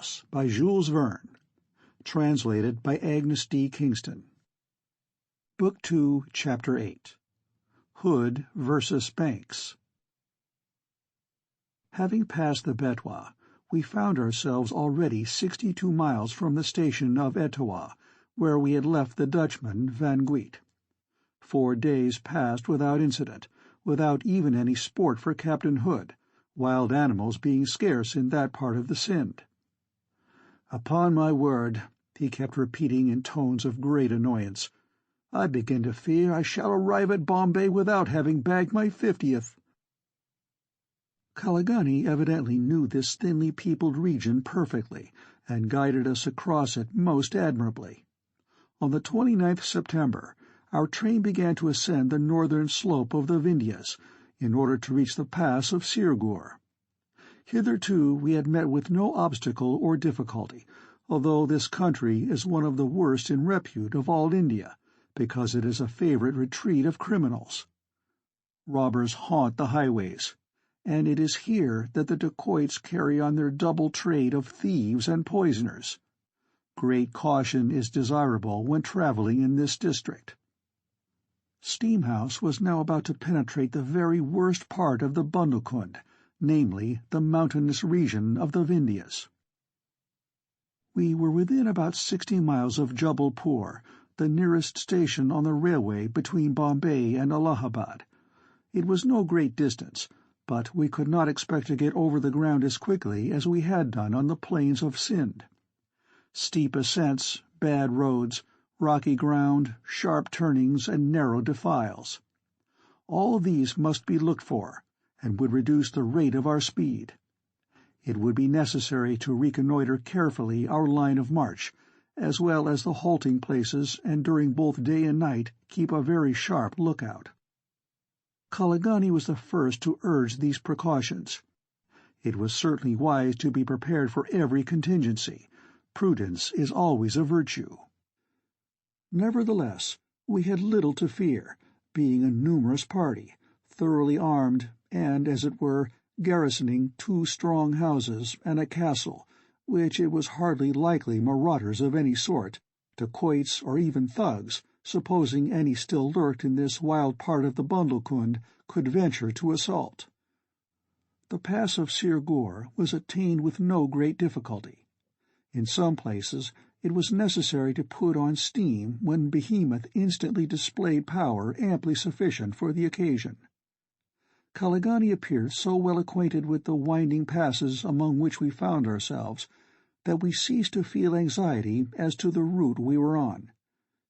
House by Jules Verne. Translated by Agnes D. Kingston. Book 2, Chapter 8. Hood versus Banks. Having passed the Betwa, we found ourselves already 62 miles from the station of Etowah, where we had left the Dutchman Van Guit. 4 days passed without incident, without even any sport for Captain Hood, wild animals being scarce in that part of the Sind. "Upon my word," he kept repeating in tones of great annoyance, "I begin to fear I shall arrive at Bombay without having bagged my 50th. Kalagani evidently knew this thinly peopled region perfectly, and guided us across it most admirably. On the 29th September, our train began to ascend the northern slope of the Vindhyas, in order to reach the pass of Sirgur. Hitherto we had met with no obstacle or difficulty, although this country is one of the worst in repute of all India, because it is a favorite retreat of criminals. Robbers haunt the highways, and it is here that the dacoits carry on their double trade of thieves and poisoners. Great caution is desirable when traveling in this district. Steamhouse was now about to penetrate the very worst part of the Bundelkund, namely the mountainous region of the Vindhyas. We were within about 60 miles of Jubbulpore, the nearest station on the railway between Bombay and Allahabad. It was no great distance, but we could not expect to get over the ground as quickly as we had done on the plains of Sind. Steep ascents, bad roads, rocky ground, sharp turnings, and narrow defiles. All these must be looked for, and would reduce the rate of our speed. It would be necessary to reconnoitre carefully our line of march, as well as the halting places, and during both day and night keep a very sharp lookout. Kalagani was the first to urge these precautions. It was certainly wise to be prepared for every contingency. Prudence is always a virtue. Nevertheless, we had little to fear, being a numerous party, thoroughly armed, and, as it were, garrisoning 2 strong houses and a castle, which it was hardly likely marauders of any sort, dacoits or even thugs, supposing any still lurked in this wild part of the Bundelkund, could venture to assault. The pass of Sirgur was attained with no great difficulty. In some places it was necessary to put on steam when Behemoth instantly displayed power amply sufficient for the occasion. Kalagani appeared so well acquainted with the winding passes among which we found ourselves that we ceased to feel anxiety as to the route we were on.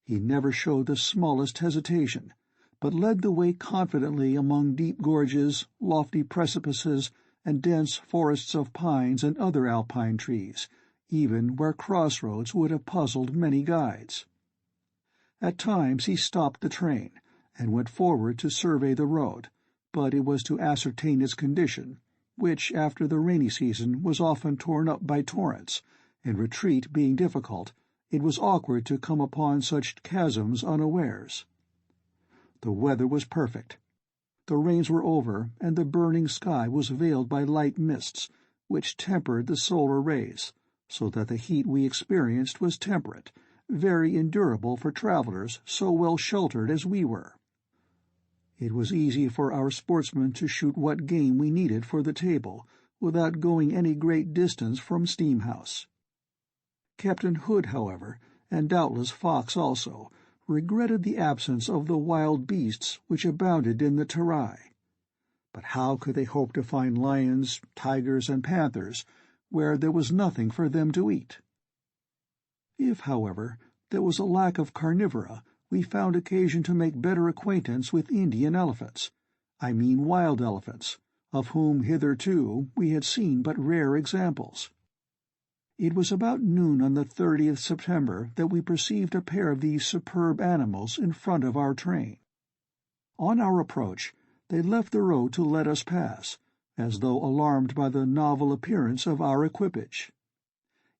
He never showed the smallest hesitation, but led the way confidently among deep gorges, lofty precipices, and dense forests of pines and other alpine trees, even where crossroads would have puzzled many guides. At times he stopped the train, and went forward to survey the road, but it was to ascertain its condition, which after the rainy season was often torn up by torrents, and retreat being difficult, it was awkward to come upon such chasms unawares. The weather was perfect. The rains were over, and the burning sky was veiled by light mists, which tempered the solar rays, so that the heat we experienced was temperate, very endurable for travellers so well sheltered as we were. It was easy for our sportsmen to shoot what game we needed for the table, without going any great distance from Steamhouse. Captain Hood, however, and doubtless Fox also, regretted the absence of the wild beasts which abounded in the Terai. But how could they hope to find lions, tigers, and panthers where there was nothing for them to eat? If, however, there was a lack of carnivora, we found occasion to make better acquaintance with Indian elephants, I mean wild elephants, of whom hitherto we had seen but rare examples. It was about noon on the 30th September that we perceived a pair of these superb animals in front of our train. On our approach, they left the road to let us pass, as though alarmed by the novel appearance of our equipage.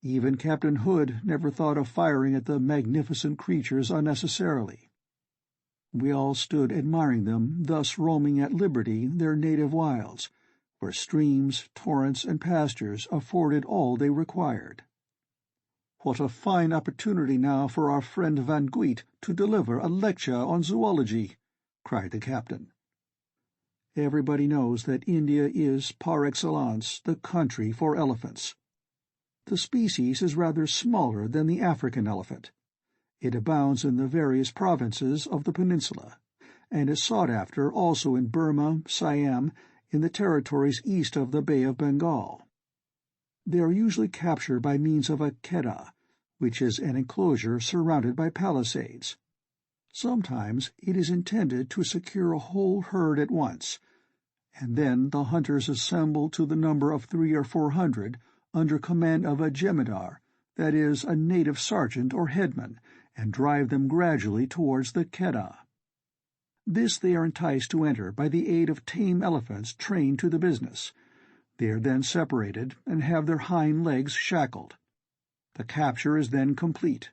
Even Captain Hood never thought of firing at the magnificent creatures unnecessarily. We all stood admiring them thus roaming at liberty their native wilds, where streams, torrents, and pastures afforded all they required. "What a fine opportunity now for our friend Van Guit to deliver a lecture on zoology!" cried the captain. Everybody knows that India is, par excellence, the country for elephants. The species is rather smaller than the African elephant. It abounds in the various provinces of the peninsula, and is sought after also in Burma, Siam, in the territories east of the Bay of Bengal. They are usually captured by means of a keddah, which is an enclosure surrounded by palisades. Sometimes it is intended to secure a whole herd at once, and then the hunters assemble to the number of 300 or 400 under command of a jemidar, that is, a native sergeant or headman, and drive them gradually towards the keddah. This they are enticed to enter by the aid of tame elephants trained to the business. They are then separated and have their hind legs shackled. The capture is then complete.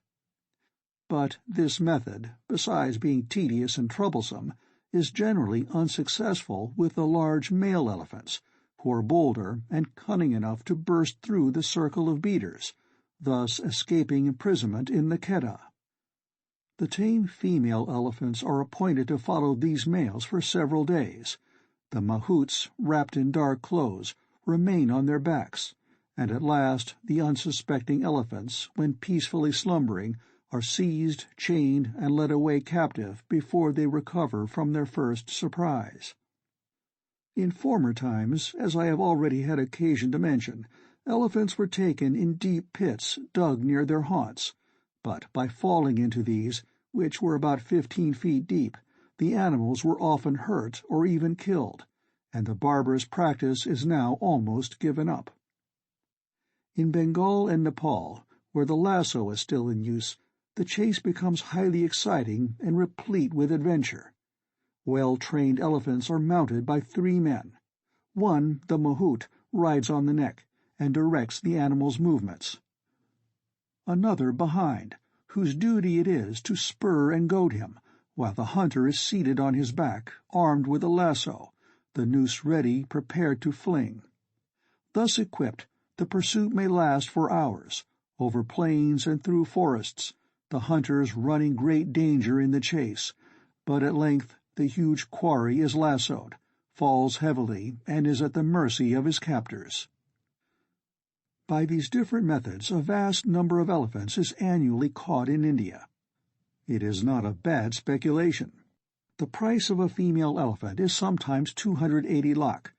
But this method, besides being tedious and troublesome, is generally unsuccessful with the large male elephants, who are bolder and cunning enough to burst through the circle of beaters, thus escaping imprisonment in the keddah. The tame female elephants are appointed to follow these males for several days. The mahouts, wrapped in dark clothes, remain on their backs, and at last the unsuspecting elephants, when peacefully slumbering, are seized, chained, and led away captive before they recover from their first surprise. In former times, as I have already had occasion to mention, elephants were taken in deep pits dug near their haunts, but by falling into these, which were about 15 feet deep, the animals were often hurt or even killed, and the barbarous practice is now almost given up. In Bengal and Nepal, where the lasso is still in use, the chase becomes highly exciting and replete with adventure. Well-trained elephants are mounted by 3 men. One, the mahout, rides on the neck and directs the animal's movements. Another behind, whose duty it is to spur and goad him, while the hunter is seated on his back, armed with a lasso, the noose ready, prepared to fling. Thus equipped, the pursuit may last for hours, over plains and through forests, the hunters running great danger in the chase, but at length the huge quarry is lassoed, falls heavily, and is at the mercy of his captors. By these different methods a vast number of elephants is annually caught in India. It is not a bad speculation. The price of a female elephant is sometimes 280 lakh,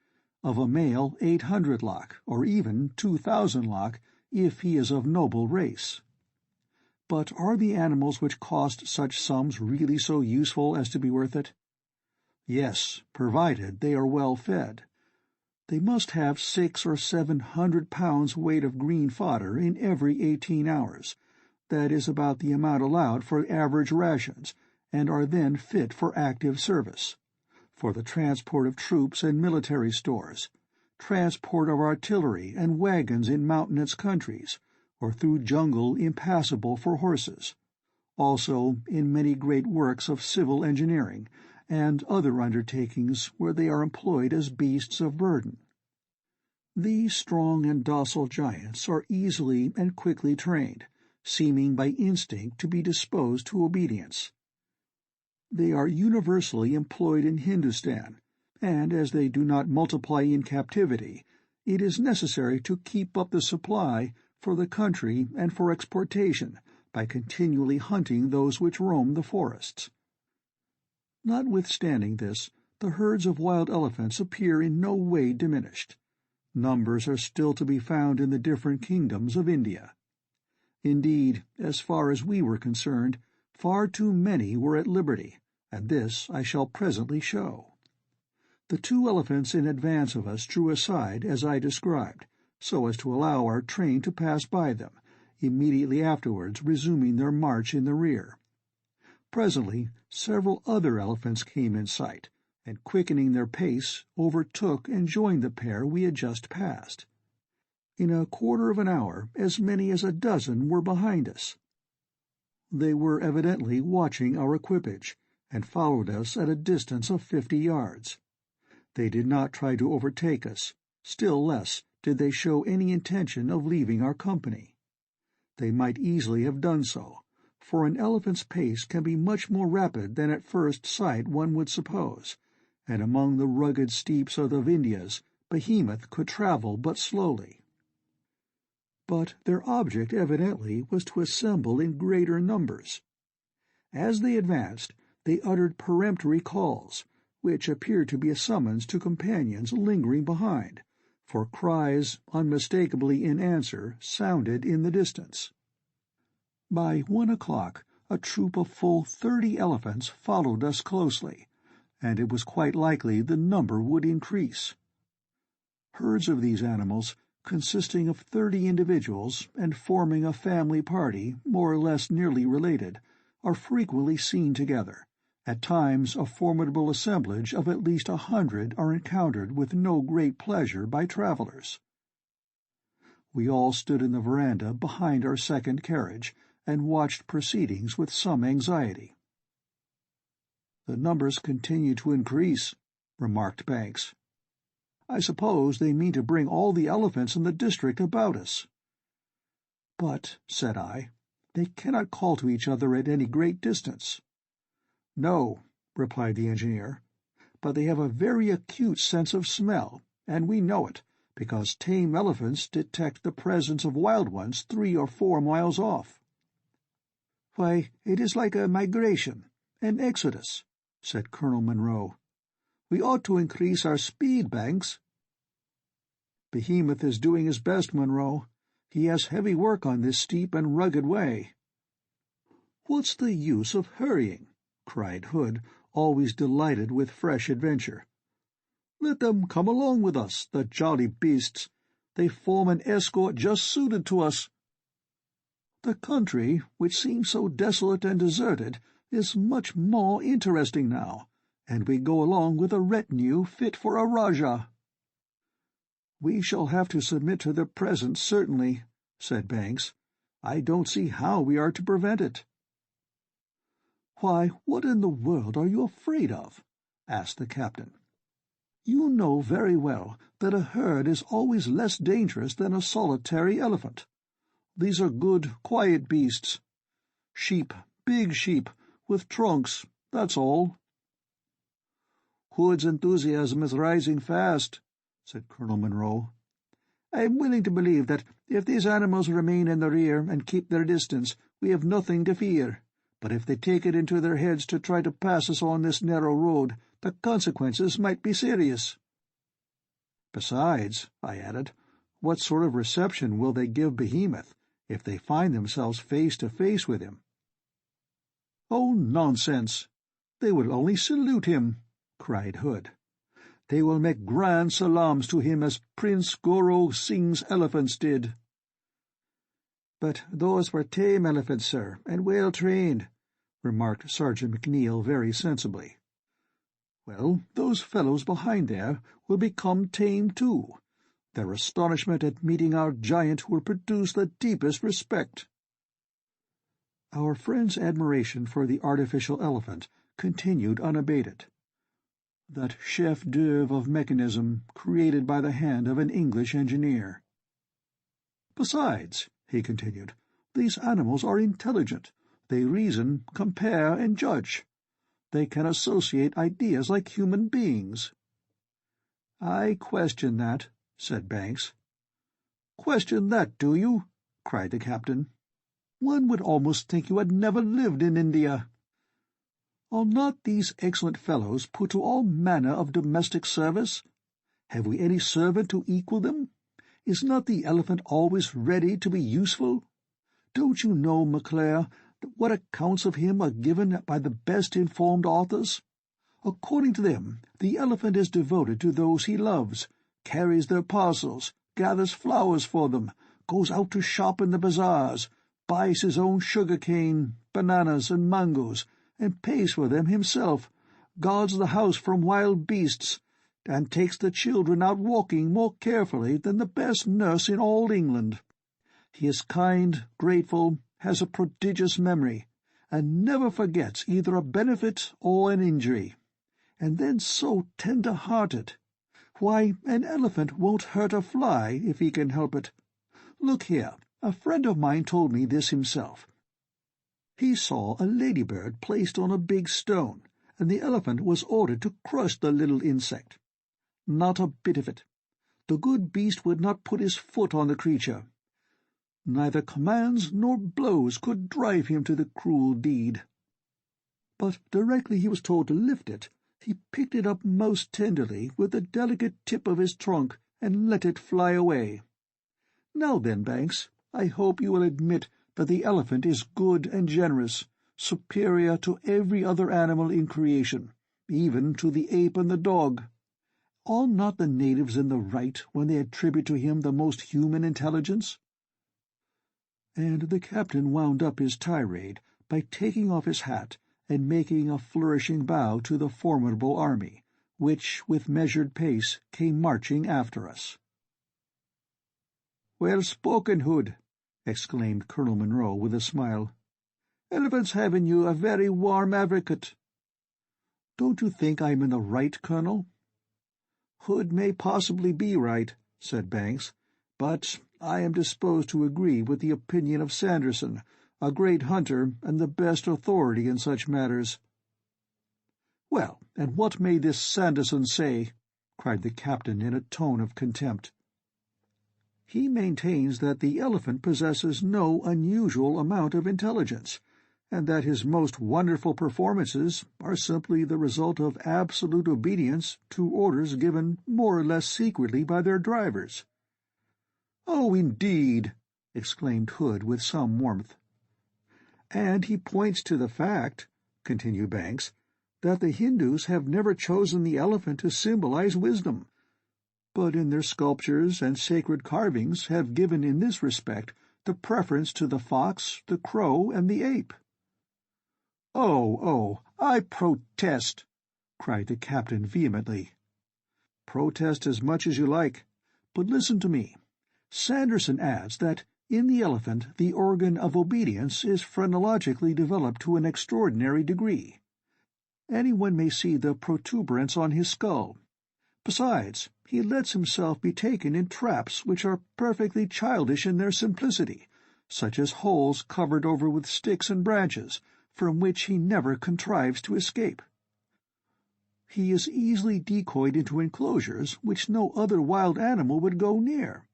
of a male 800 lakh, or even 2,000 lakh if he is of noble race. But are the animals which cost such sums really so useful as to be worth it? Yes, provided they are well fed. They must have 600 or 700 pounds weight of green fodder in every 18 hours. That is about the amount allowed for average rations, and are then fit for active service, for the transport of troops and military stores, transport of artillery and wagons in mountainous countries, or through jungle impassable for horses, also in many great works of civil engineering, and other undertakings where they are employed as beasts of burden. These strong and docile giants are easily and quickly trained, seeming by instinct to be disposed to obedience. They are universally employed in Hindustan, and as they do not multiply in captivity, it is necessary to keep up the supply for the country and for exportation by continually hunting those which roam the forests. Notwithstanding this, the herds of wild elephants appear in no way diminished. Numbers are still to be found in the different kingdoms of India. Indeed, as far as we were concerned, far too many were at liberty, and this I shall presently show. The 2 elephants in advance of us drew aside, as I described, so as to allow our train to pass by them, immediately afterwards resuming their march in the rear. Presently several other elephants came in sight, and quickening their pace, overtook and joined the pair we had just passed. In a quarter of an hour as many as a dozen were behind us. They were evidently watching our equipage, and followed us at a distance of 50 yards. They did not try to overtake us, still less did they show any intention of leaving our company. They might easily have done so, for an elephant's pace can be much more rapid than at first sight one would suppose, and among the rugged steeps of the Vindhyas Behemoth could travel but slowly. But their object evidently was to assemble in greater numbers. As they advanced, they uttered peremptory calls, which appeared to be a summons to companions lingering behind, for cries, unmistakably in answer, sounded in the distance. By 1 o'clock a troop of full 30 elephants followed us closely, and it was quite likely the number would increase. Herds of these animals, consisting of 30 individuals and forming a family party more or less nearly related, are frequently seen together. At times a formidable assemblage of at least 100 are encountered with no great pleasure by travelers. We all stood in the veranda behind our second carriage, and watched proceedings with some anxiety. "The numbers continue to increase," remarked Banks. "I suppose they mean to bring all the elephants in the district about us." "But," said I, "they cannot call to each other at any great distance." "No," replied the engineer, "but they have a very acute sense of smell, and we know it, because tame elephants detect the presence of wild ones 3 or 4 miles off." "Why, it is like a migration, an exodus," said Colonel Munro. "We ought to increase our speed, Banks." "Behemoth is doing his best, Munro. He has heavy work on this steep and rugged way." "What's the use of hurrying?" cried Hood, always delighted with fresh adventure. "Let them come along with us, the jolly beasts. They form an escort just suited to us. The country, which seems so desolate and deserted, is much more interesting now, and we go along with a retinue fit for a rajah." "We shall have to submit to the present, certainly," said Banks. "I don't see how we are to prevent it." "Why, what in the world are you afraid of?" asked the captain. "You know very well that a herd is always less dangerous than a solitary elephant. These are good, quiet beasts. Sheep, big sheep, with trunks, that's all." "Hood's enthusiasm is rising fast," said Colonel Munro. "I am willing to believe that if these animals remain in the rear and keep their distance, we have nothing to fear. But if they take it into their heads to try to pass us on this narrow road, the consequences might be serious." "Besides," I added, "what sort of reception will they give Behemoth if they find themselves face to face with him?" "Oh, nonsense! They will only salute him," cried Hood. "They will make grand salams to him as Prince Goro Singh's elephants did." "But those were tame elephants, sir, and well trained," remarked Sergeant McNeill very sensibly. "Well, those fellows behind there will become tame too. Their astonishment at meeting our giant will produce the deepest respect." Our friend's admiration for the artificial elephant continued unabated. That chef-d'oeuvre of mechanism created by the hand of an English engineer. "Besides," he continued, "these animals are intelligent. They reason, compare, and judge. They can associate ideas like human beings." "I question that," said Banks. "Question that, do you?" cried the captain. "One would almost think you had never lived in India. Are not these excellent fellows put to all manner of domestic service? Have we any servant to equal them? Is not the elephant always ready to be useful? Don't you know, Maclaire, what accounts of him are given by the best informed authors? According to them, the elephant is devoted to those he loves, carries their parcels, gathers flowers for them, goes out to shop in the bazaars, buys his own sugar-cane, bananas, and mangoes, and pays for them himself, guards the house from wild beasts, and takes the children out walking more carefully than the best nurse in all England. He is kind, grateful, has a prodigious memory, and never forgets either a benefit or an injury. And then so tender-hearted. Why, an elephant won't hurt a fly if he can help it. Look here, a friend of mine told me this himself. He saw a ladybird placed on a big stone, and the elephant was ordered to crush the little insect. Not a bit of it. The good beast would not put his foot on the creature. Neither commands nor blows could drive him to the cruel deed. But directly he was told to lift it, he picked it up most tenderly with the delicate tip of his trunk and let it fly away. Now then, Banks, I hope you will admit that the elephant is good and generous, superior to every other animal in creation, even to the ape and the dog. Are not the natives in the right when they attribute to him the most human intelligence?" And the captain wound up his tirade by taking off his hat and making a flourishing bow to the formidable army, which, with measured pace, came marching after us. "Well spoken, Hood," exclaimed Colonel Munro with a smile. "Elephants have in you a very warm advocate." "Don't you think I am in the right, Colonel?" "Hood may possibly be right," said Banks, "but I am disposed to agree with the opinion of Sanderson, a great hunter and the best authority in such matters." "Well, and what may this Sanderson say?" cried the captain in a tone of contempt. "He maintains that the elephant possesses no unusual amount of intelligence, and that his most wonderful performances are simply the result of absolute obedience to orders given more or less secretly by their drivers." "Oh, indeed!" exclaimed Hood with some warmth. "And he points to the fact," continued Banks, "that the Hindus have never chosen the elephant to symbolize wisdom, but in their sculptures and sacred carvings have given in this respect the preference to the fox, the crow, and the ape." "Oh, I protest!" cried the captain vehemently. "Protest as much as you like, but listen to me. Sanderson adds that in the elephant the organ of obedience is phrenologically developed to an extraordinary degree. Anyone may see the protuberance on his skull. Besides, he lets himself be taken in traps which are perfectly childish in their simplicity, such as holes covered over with sticks and branches, from which he never contrives to escape. He is easily decoyed into enclosures which no other wild animal would go near,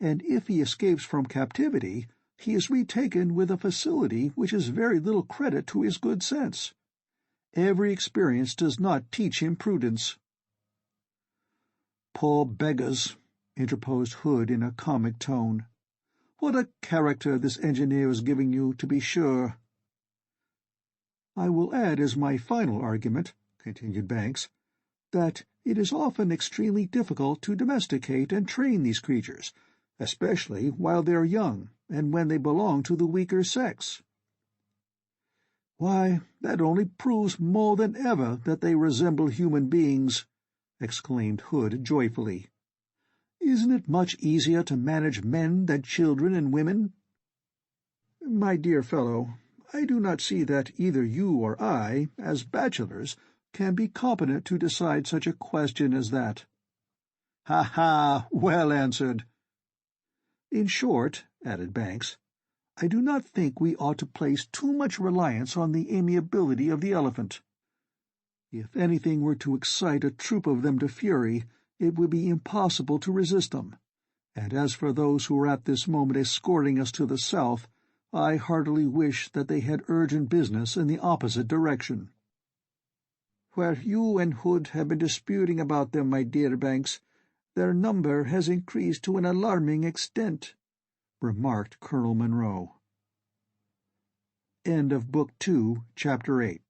and if he escapes from captivity, he is retaken with a facility which is very little credit to his good sense. Every experience does not teach him prudence." "Poor beggars," interposed Hood in a comic tone. "What a character this engineer is giving you, to be sure." "I will add as my final argument," continued Banks, "that it is often extremely difficult to domesticate and train these creatures, especially while they are young, and when they belong to the weaker sex." "Why, that only proves more than ever that they resemble human beings," exclaimed Hood joyfully. "Isn't it much easier to manage men than children and women?" "My dear fellow, I do not see that either you or I, as bachelors, can be competent to decide such a question as that." "Ha! Well answered." "In short," added Banks, "I do not think we ought to place too much reliance on the amiability of the elephant. If anything were to excite a troop of them to fury, it would be impossible to resist them, and as for those who are at this moment escorting us to the south, I heartily wish that they had urgent business in the opposite direction." "Where you and Hood have been disputing about them, my dear Banks, their number has increased to an alarming extent," remarked Colonel Munro. End of Book 2, Chapter 8.